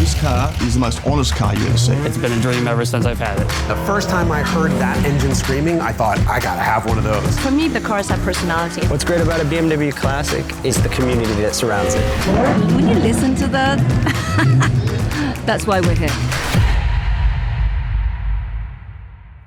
This car is the most honest car you ever see. It's been a dream ever since I've had it. The first time I heard that engine screaming, I thought, I gotta have one of those. For me, the cars have personality. What's great about a BMW Classic is the community that surrounds it. When you listen to that, that's why we're here.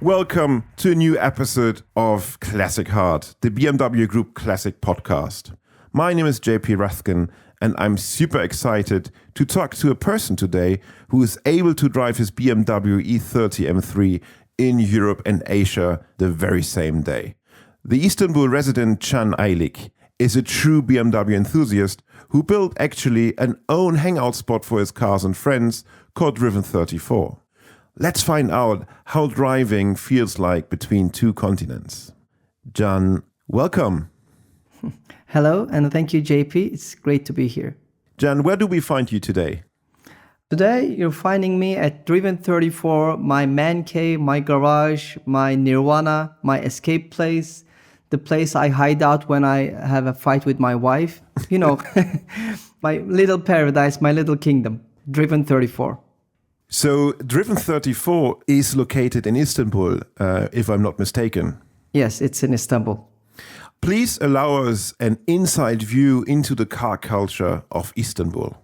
Welcome to a new episode of Classic Heart, the BMW Group Classic podcast. My name is JP Rathken, and I'm super excited to talk to a person today who is able to drive his BMW E30 M3 in Europe and Asia the very same day. The Istanbul resident Can Eyilik is a true BMW enthusiast who built actually an own hangout spot for his cars and friends called Driven 34. Let's find out how driving feels like between two continents. Can, welcome. Hello, and thank you, JP. It's great to be here. Can, where do we find you today? Today, you're finding me at Driven 34, my man cave, my garage, my nirvana, my escape place, the place I hide out when I have a fight with my wife. You know, my little paradise, my little kingdom, Driven 34. So, Driven 34 is located in Istanbul, if I'm not mistaken. Yes, it's in Istanbul. Please allow us an inside view into the car culture of Istanbul.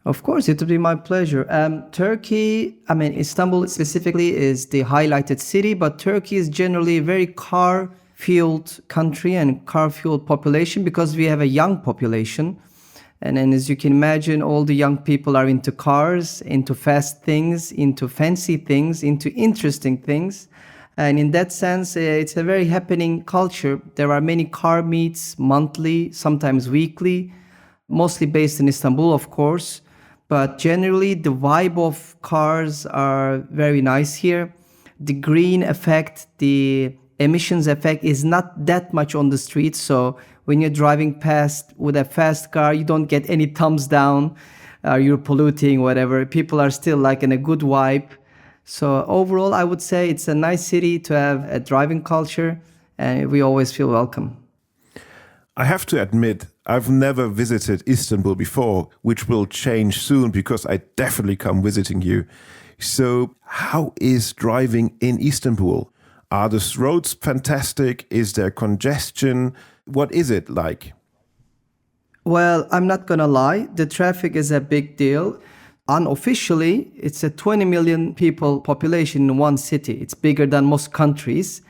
Of course, it would be my pleasure. Turkey, Istanbul specifically is the highlighted city, but Turkey is generally a very car-fueled country and car-fueled population because we have a young population. And then as you can imagine, all the young people are into cars, into fast things, into fancy things, into interesting things. And in that sense, it's a very happening culture. There are many car meets monthly, sometimes weekly, mostly based in Istanbul, of course. But generally, the vibe of cars are very nice here. The green effect, the emissions effect is not that much on the streets. So when you're driving past with a fast car, you don't get any thumbs down, you're polluting, whatever. People are still like in a good vibe. So overall, I would say it's a nice city to have a driving culture, and we always feel welcome. I have to admit, I've never visited Istanbul before, which will change soon because I definitely come visiting you. So how is driving in Istanbul? Are the roads fantastic? Is there congestion? What is it like? Well, I'm not going to lie. The traffic is a big deal. Unofficially, it's a 20 million people population in one city. It's bigger than most countries.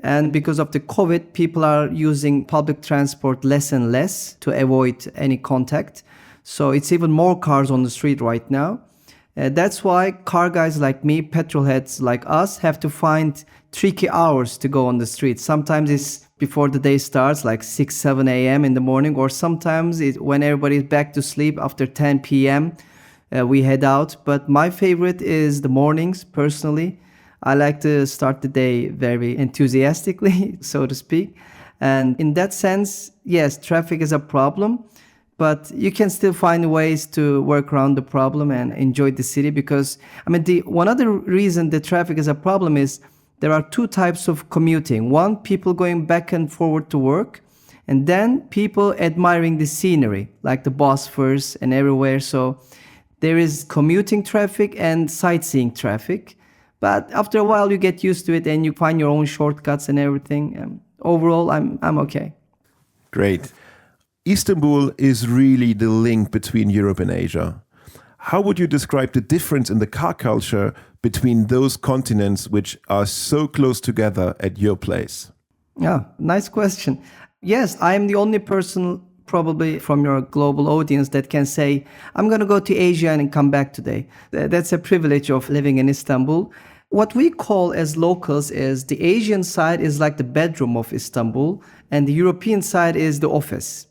And because of the COVID, people are using public transport less and less to avoid any contact. So it's even more cars on the street right now. That's why car guys like me, petrol heads like us, have to find tricky hours to go on the street. Sometimes it's before the day starts, like 6, 7 a.m. in the morning, or sometimes it's when everybody's back to sleep after 10 p.m., we head out. But my favorite is the mornings, personally. I like to start the day very enthusiastically, so to speak. And in that sense, yes, traffic is a problem, but you can still find ways to work around the problem and enjoy the city because, one other reason the traffic is a problem is there are two types of commuting. One, people going back and forward to work, and then people admiring the scenery, like the Bosphorus and everywhere. So there is commuting traffic and sightseeing traffic. But after a while, you get used to it and you find your own shortcuts and everything. Overall, I'm okay. Great. Istanbul is really the link between Europe and Asia. How would you describe the difference in the car culture between those continents which are so close together at your place? Yeah, nice question. Yes, I am the only person probably from your global audience that can say, I'm going to go to Asia and come back today. That's a privilege of living in Istanbul. What we call as locals is the Asian side is like the bedroom of Istanbul, and the European side is the office.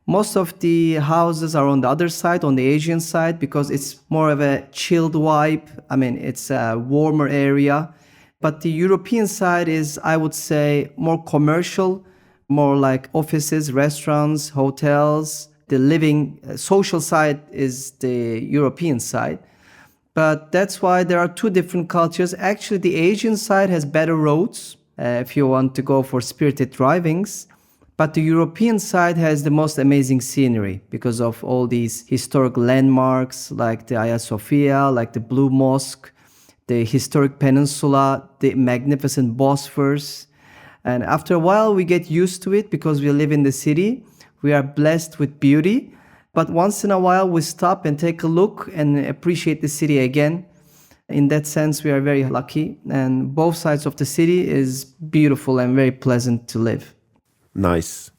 Most of the houses are on the other side, on the Asian side, because it's more of a chilled vibe. It's a warmer area. But the European side is, I would say, more commercial, more like offices, restaurants, hotels. The living social side is the European side. But that's why there are two different cultures. Actually, the Asian side has better roads if you want to go for spirited drivings. But the European side has the most amazing scenery because of all these historic landmarks like the Hagia Sophia, like the Blue Mosque, the historic peninsula, the magnificent Bosphorus. And after a while, we get used to it because we live in the city. We are blessed with beauty. But once in a while, we stop and take a look and appreciate the city again. In that sense, we are very lucky. And both sides of the city is beautiful and very pleasant to live. Nice.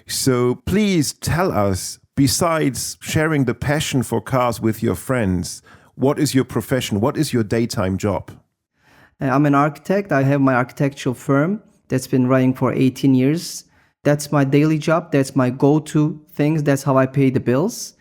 So please tell us, besides sharing the passion for cars with your friends, what is your profession? What is your daytime job? I'm an architect. I have my architectural firm that's been running for 18 years. That's my daily job. That's my go-to things. That's how I pay the bills.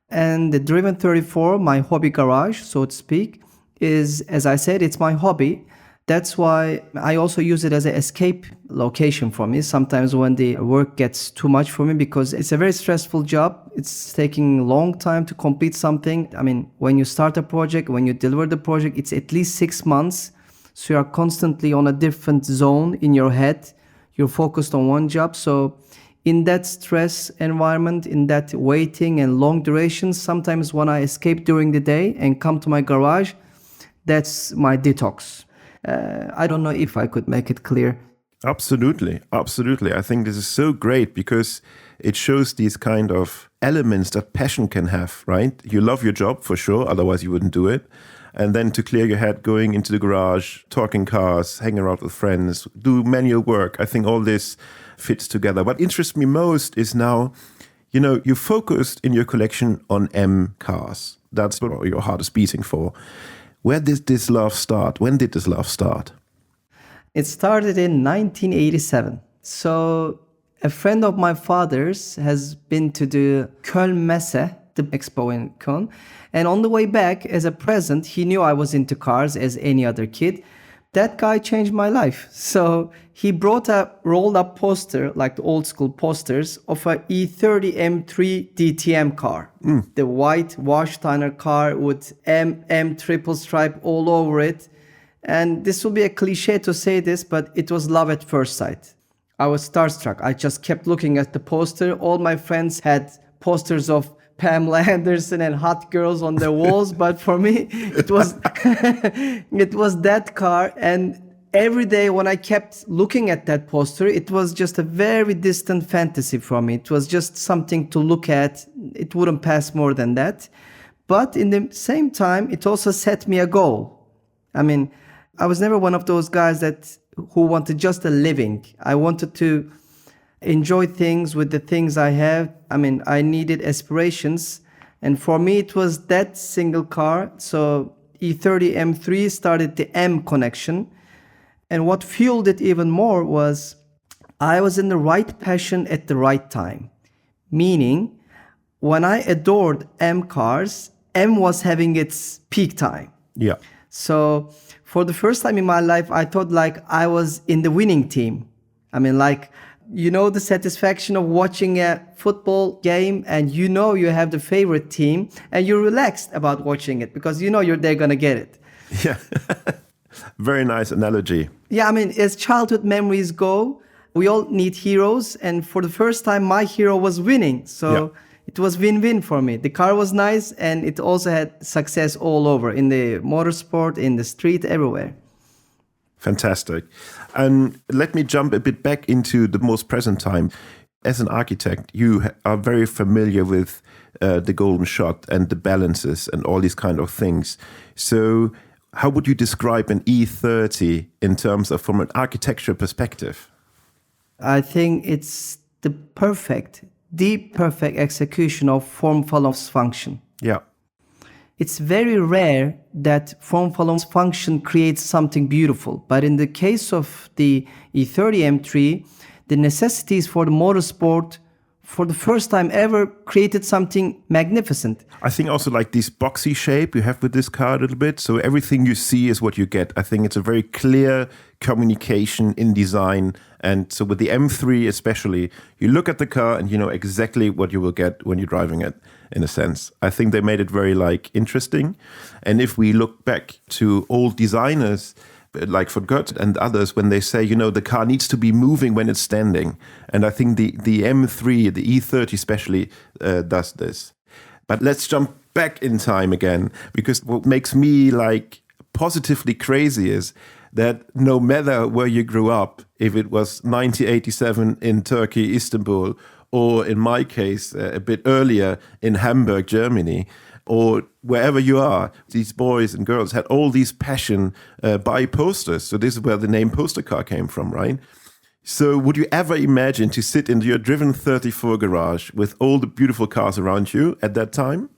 And the Driven 34, my hobby garage, so to speak, is, as I said, it's my hobby. That's why I also use it as an escape location for me. Sometimes when the work gets too much for me, because it's a very stressful job. It's taking a long time to complete something. I mean, when you start a project, when you deliver the project, it's at least 6 months. So you are constantly on a different zone in your head. You're focused on one job. So in that stress environment, in that waiting and long duration, sometimes when I escape during the day and come to my garage, that's my detox. I don't know if I could make it clear. Absolutely. Absolutely. I think this is so great because it shows these kind of elements that passion can have, right? You love your job for sure, otherwise you wouldn't do it. And then to clear your head, going into the garage, talking cars, hanging around with friends, do manual work. I think all this fits together. What interests me most is now, you focused in your collection on M cars. That's what your heart is beating for. Where did this love start? When did this love start? It started in 1987. So a friend of my father's has been to the Köln Messe, the expo in Köln. And on the way back, as a present, he knew I was into cars as any other kid. That guy changed my life. So he brought a rolled up poster, like the old school posters, of a E30 M3 DTM car. The white Warsteiner car with M triple stripe all over it. And this will be a cliche to say this, but it was love at first sight. I was starstruck. I just kept looking at the poster. All my friends had posters of Pamela Anderson and hot girls on their walls, but for me, it was it was that car. And every day when I kept looking at that poster, it was just a very distant fantasy for me. It was just something to look at. It wouldn't pass more than that. But in the same time, it also set me a goal. I mean, I was never one of those guys who wanted just a living. I wanted to enjoy things with the things I have. I mean, I needed aspirations. And for me, it was that single car. So E30 M3 started the M connection. And what fueled it even more was I was in the right passion at the right time. Meaning, when I adored M cars, M was having its peak time. Yeah. So for the first time in my life, I thought like I was in the winning team. I mean, like, the satisfaction of watching a football game and you have the favorite team and you're relaxed about watching it because they're going to get it. Yeah. Very nice analogy. Yeah, I mean, as childhood memories go, we all need heroes. And for the first time, my hero was winning. So It was win-win for me. The car was nice and it also had success all over in the motorsport, in the street, everywhere. Fantastic. And let me jump a bit back into the most present time. As an architect, you are very familiar with the golden shot and the balances and all these kind of things. So how would you describe an E30 in terms of from an architecture perspective? I think it's the perfect execution of form follows function. Yeah. It's very rare that form follows function creates something beautiful. But in the case of the E30 M3, the necessities for the motorsport for the first time ever created something magnificent. I think also like this boxy shape you have with this car a little bit. So everything you see is what you get. I think it's a very clear communication in design. And so with the M3 especially, you look at the car and you know exactly what you will get when you're driving it, in a sense. I think they made it very interesting. And if we look back to old designers, like for Gert and others, when they say, the car needs to be moving when it's standing. And I think the M3, the E30 especially, does this. But let's jump back in time again, because what makes me like positively crazy is that no matter where you grew up, if it was 1987 in Turkey, Istanbul, or in my case, a bit earlier in Hamburg, Germany, or wherever you are, these boys and girls had all these passion by posters. So this is where the name poster car came from, right? So would you ever imagine to sit in your driven 34 garage with all the beautiful cars around you at that time?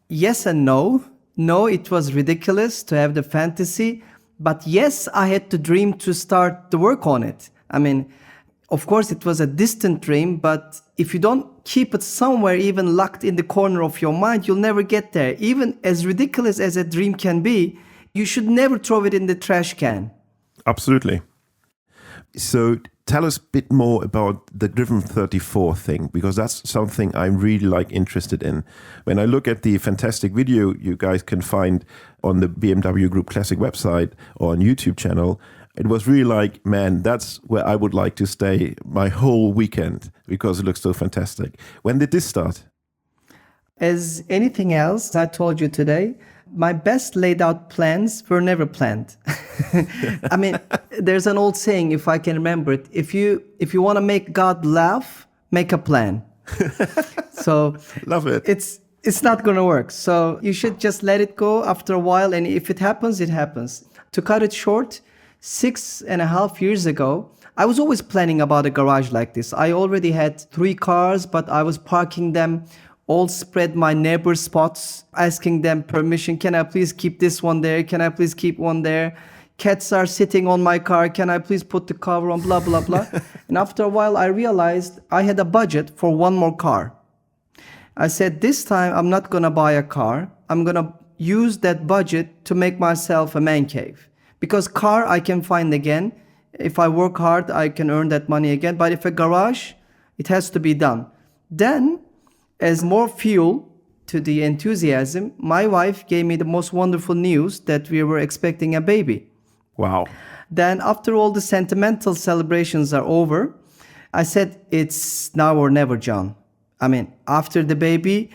Yes and no. No, it was ridiculous to have the fantasy. But yes, I had to dream to start the work on it. I mean, of course, it was a distant dream, but if you don't keep it somewhere, even locked in the corner of your mind, you'll never get there. Even as ridiculous as a dream can be, you should never throw it in the trash can. Absolutely. So tell us a bit more about the Driven 34 thing, because that's something I'm really interested in. When I look at the fantastic video you guys can find on the BMW Group Classic website or on YouTube channel, it was really man, that's where I would like to stay my whole weekend because it looks so fantastic. When did this start? As anything else I told you today, my best laid out plans were never planned. I mean, there's an old saying, if I can remember it, if you want to make God laugh, make a plan. So love it. It's not going to work. So you should just let it go after a while. And if it happens, it happens. To cut it short, 6.5 years ago, I was always planning about a garage like this. I already had 3 cars, but I was parking them all spread my neighbor spots, asking them permission. Can I please keep this one there? Can I please keep one there? Cats are sitting on my car. Can I please put the cover on? Blah, blah, blah. And after a while, I realized I had a budget for one more car. I said, this time I'm not going to buy a car. I'm going to use that budget to make myself a man cave. Because car I can find again. If I work hard, I can earn that money again. But if a garage, it has to be done. Then, as more fuel to the enthusiasm, my wife gave me the most wonderful news that we were expecting a baby. Wow. Then after all the sentimental celebrations are over, I said, it's now or never, John. I mean, after the baby,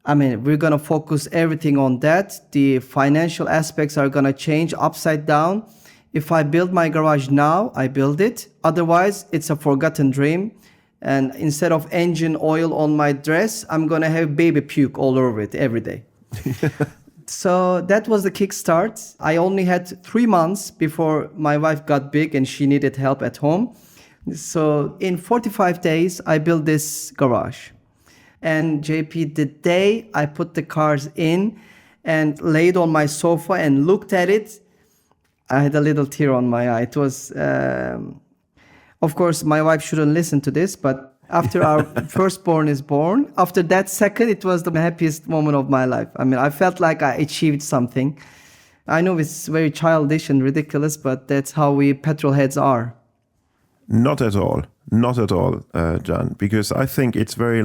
we're going to focus everything on that. The financial aspects are going to change upside down. If I build my garage now, I build it. Otherwise, it's a forgotten dream. And instead of engine oil on my dress, I'm going to have baby puke all over it every day. So that was the kickstart. I only had 3 months before my wife got big and she needed help at home. So in 45 days, I built this garage. And JP, the day I put the cars in and laid on my sofa and looked at it, I had a little tear on my eye. It was, of course, my wife shouldn't listen to this, but after our firstborn is born, after that second, it was the happiest moment of my life. I felt like I achieved something. I know it's very childish and ridiculous, but that's how we petrol heads are. Not at all. Not at all, John, because I think it's very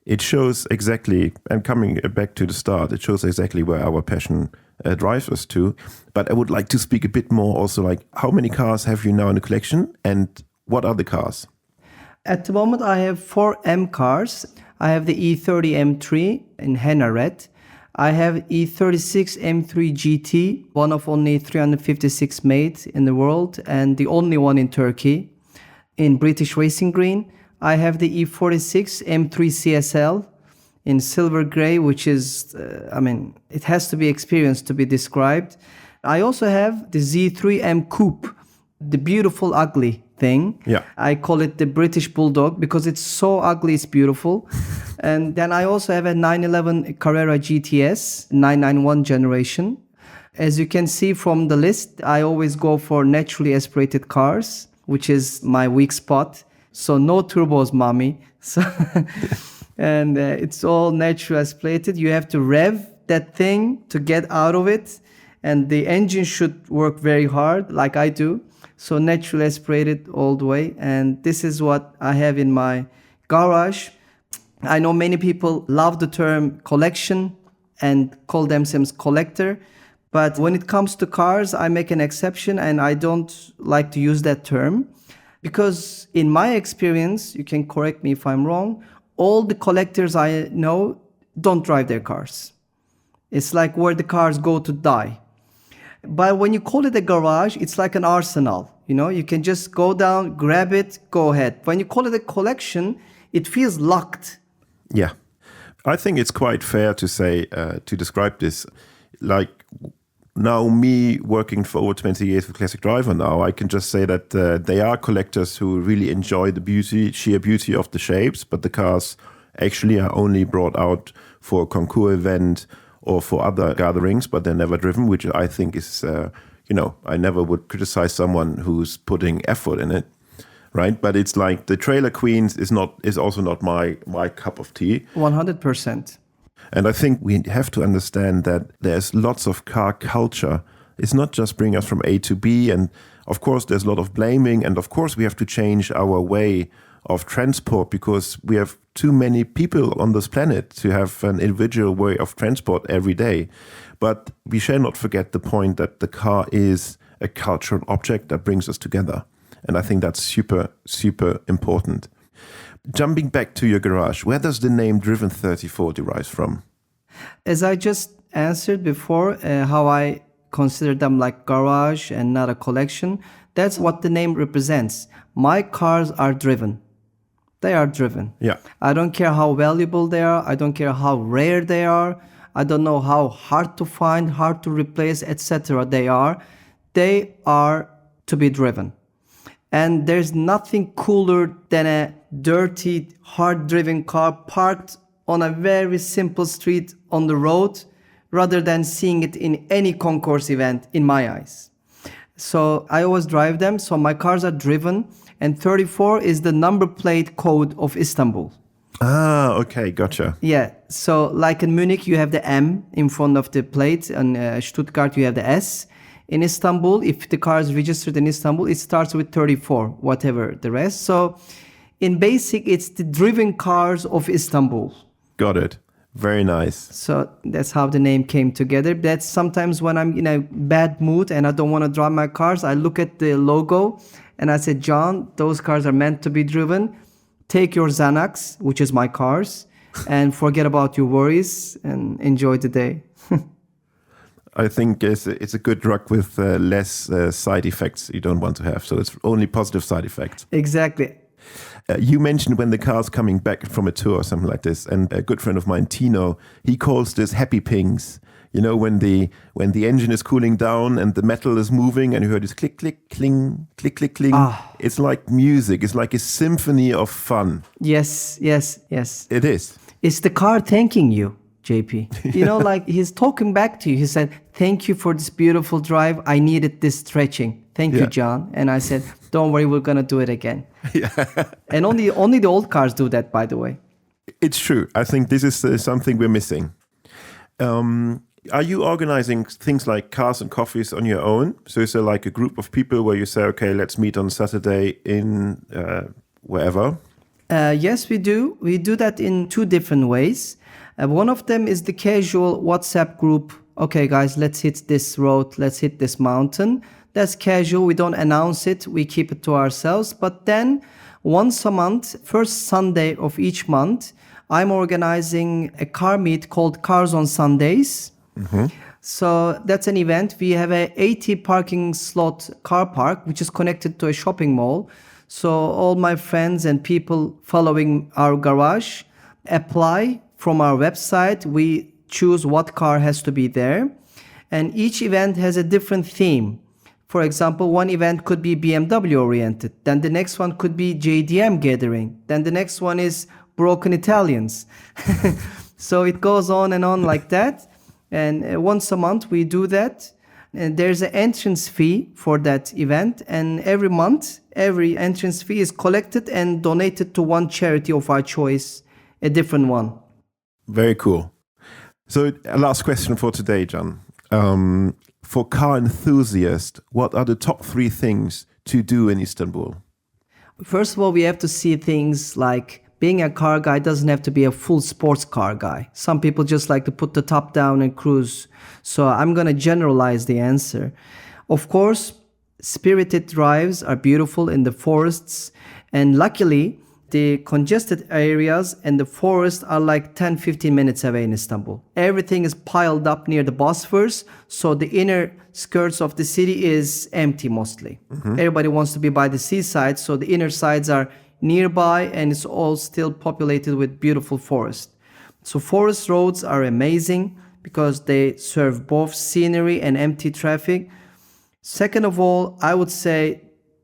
it shows exactly, and coming back to the start, it shows exactly where our passion drives us to. But I would like to speak a bit more also how many cars have you now in the collection and what are the cars? At the moment, I have 4 M cars. I have the E30 M3 in henna red. I have E36 M3 GT, one of only 356 made in the world and the only one in Turkey, in British racing green. I have the E46 M3 CSL in silver gray, which is, it has to be experienced to be described. I also have the Z3 M Coupe, the beautiful ugly thing. Yeah. I call it the British Bulldog because it's so ugly, it's beautiful. And then I also have a 911 Carrera GTS, 991 generation. As you can see from the list, I always go for naturally aspirated cars, which is my weak spot. So no turbos, mommy. So and it's all natural aspirated. You have to rev that thing to get out of it. And the engine should work very hard, like I do. So naturally aspirated all the way. And this is what I have in my garage. I know many people love the term collection and call themselves collector. But when it comes to cars, I make an exception and I don't like to use that term because in my experience, you can correct me if I'm wrong, all the collectors I know don't drive their cars. It's like where the cars go to die. But when you call it a garage, it's like an arsenal. You know, you can just go down, grab it, go ahead. When you call it a collection, it feels locked. Yeah. I think it's quite fair to say, to describe this, like now me working for over 20 years with Classic Driver now, I can just say that they are collectors who really enjoy the sheer beauty of the shapes, but the cars actually are only brought out for a concours event or for other gatherings, but they're never driven, which I think is, I never would criticize someone who's putting effort in it, right? But it's like the Trailer Queens is also not my cup of tea. 100%. And I think we have to understand that there's lots of car culture. It's not just bring us from A to B. And of course, there's a lot of blaming. And of course, we have to change our way of transport because we have too many people on this planet to have an individual way of transport every day. But we shall not forget the point that the car is a cultural object that brings us together. And I think that's super, super important. Jumping back to your garage, where does the name Driven 34 derive from? As I just answered before, how I consider them like garage and not a collection, that's what the name represents. My cars are driven. They are driven. Yeah. I don't care how valuable they are. I don't care how rare they are. I don't know how hard to find, hard to replace, etc. they are. They are to be driven. And there's nothing cooler than a dirty, hard-driven car parked on a very simple street on the road rather than seeing it in any concourse event in my eyes. So I always drive them. So my cars are driven. And 34 is the number plate code of Istanbul. Ah, okay, gotcha. Yeah, so like in Munich, you have the M in front of the plate. And Stuttgart, you have the S. In Istanbul, if the car is registered in Istanbul, it starts with 34, whatever the rest. So in basic, it's the driven cars of Istanbul. Got it. Very nice. So that's how the name came together. That's sometimes when I'm in a bad mood and I don't want to drive my cars, I look at the logo and I said, John, those cars are meant to be driven. Take your Xanax, which is my cars, and forget about your worries and enjoy the day. I think it's a good drug with less side effects you don't want to have. So it's only positive side effects. Exactly. You mentioned when the car's coming back from a tour or something like this. And a good friend of mine, Tino, he calls this happy pings. You know, when the engine is cooling down and the metal is moving and you hear this click, click, cling, click, click, cling. Ah. It's like music. It's like a symphony of fun. Yes. It is. It's the car thanking you, JP. You know, like he's talking back to you. He said, thank you for this beautiful drive. I needed this stretching. Thank you, John. And I said, don't worry, we're going to do it again. Yeah. And only the old cars do that, by the way. It's true. I think this is something we're missing. Are you organizing things like cars and coffees on your own? So is there like a group of people where you say, okay, let's meet on Saturday in wherever? Yes, we do. We do that in two different ways. One of them is the casual WhatsApp group. Okay, guys, let's hit this road. Let's hit this mountain. That's casual. We don't announce it. We keep it to ourselves. But then once a month, first Sunday of each month, I'm organizing a car meet called Cars on Sundays. Mm-hmm. So that's an event. We have a 80 parking slot car park, which is connected to a shopping mall. So all my friends and people following our garage apply from our website. We choose what car has to be there. And each event has a different theme. For example, one event could be BMW oriented. Then the next one could be JDM gathering. Then the next one is broken Italians. So it goes on and on like that. And once a month we do that. And there's an entrance fee for that event. And every month, every entrance fee is collected and donated to one charity of our choice, a different one. Very cool. So last question for today, John. For car enthusiasts, what are the top 3 things to do in Istanbul? First of all, we have to see things like being a car guy doesn't have to be a full sports car guy. Some people just like to put the top down and cruise. So I'm going to generalize the answer. Of course, spirited drives are beautiful in the forests. And luckily, the congested areas and the forest are like 10-15 minutes away in Istanbul. Everything is piled up near the Bosphorus, so the inner skirts of the city is empty mostly. Everybody wants to be by the seaside, so the inner sides are nearby and it's all still populated with beautiful forest. So forest roads are amazing because they serve both scenery and empty traffic. Second of all, I would say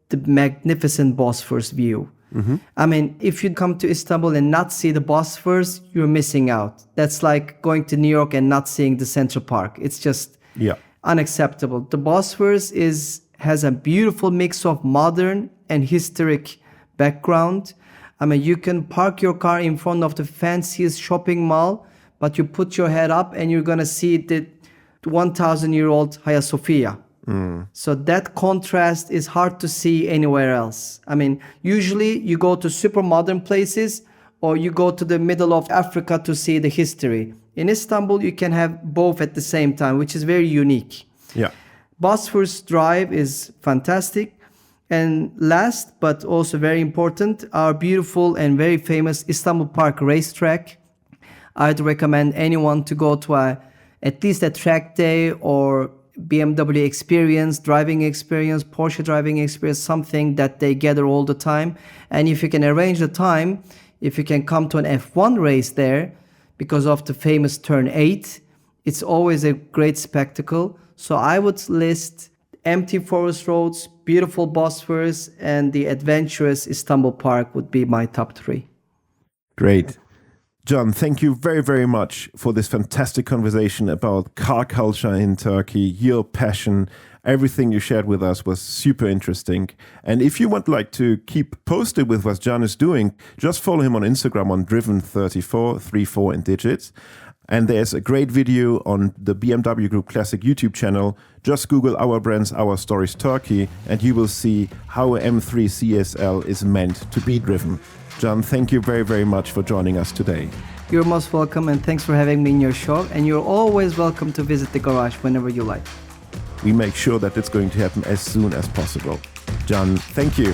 the magnificent Bosphorus view. I mean, if you come to Istanbul and not see the Bosphorus, you're missing out. That's like going to New York and not seeing the Central Park. It's just unacceptable. The Bosphorus has a beautiful mix of modern and historic background. I mean, you can park your car in front of the fanciest shopping mall, but you put your head up and you're going to see the 1,000-year-old Hagia Sophia. So that contrast is hard to see anywhere else. I mean, usually you go to super modern places or you go to the middle of Africa to see the history. In Istanbul, you can have both at the same time, which is very unique. Bosphorus Drive is fantastic. And last, but also very important, our beautiful and very famous Istanbul Park racetrack. I'd recommend anyone to go to at least a track day or BMW experience, driving experience, Porsche driving experience, something that they gather all the time. And if you can arrange the time, if you can come to an F1 race there, because of the famous Turn 8, it's always a great spectacle. So I would list empty forest roads, beautiful Bosphorus, and the adventurous Istanbul Park would be my top 3. Great. John, thank you very, very much for this fantastic conversation about car culture in Turkey, your passion. Everything you shared with us was super interesting. And if you would like to keep posted with what John is doing, just follow him on Instagram on Driven34, 34 in digits. And there's a great video on the BMW Group Classic YouTube channel. Just Google Our Brands, Our Stories Turkey, and you will see how a M3 CSL is meant to be driven. John, thank you very, very much for joining us today. You're most welcome, and thanks for having me in your show. And you're always welcome to visit the garage whenever you like. We make sure that it's going to happen as soon as possible. John, thank you.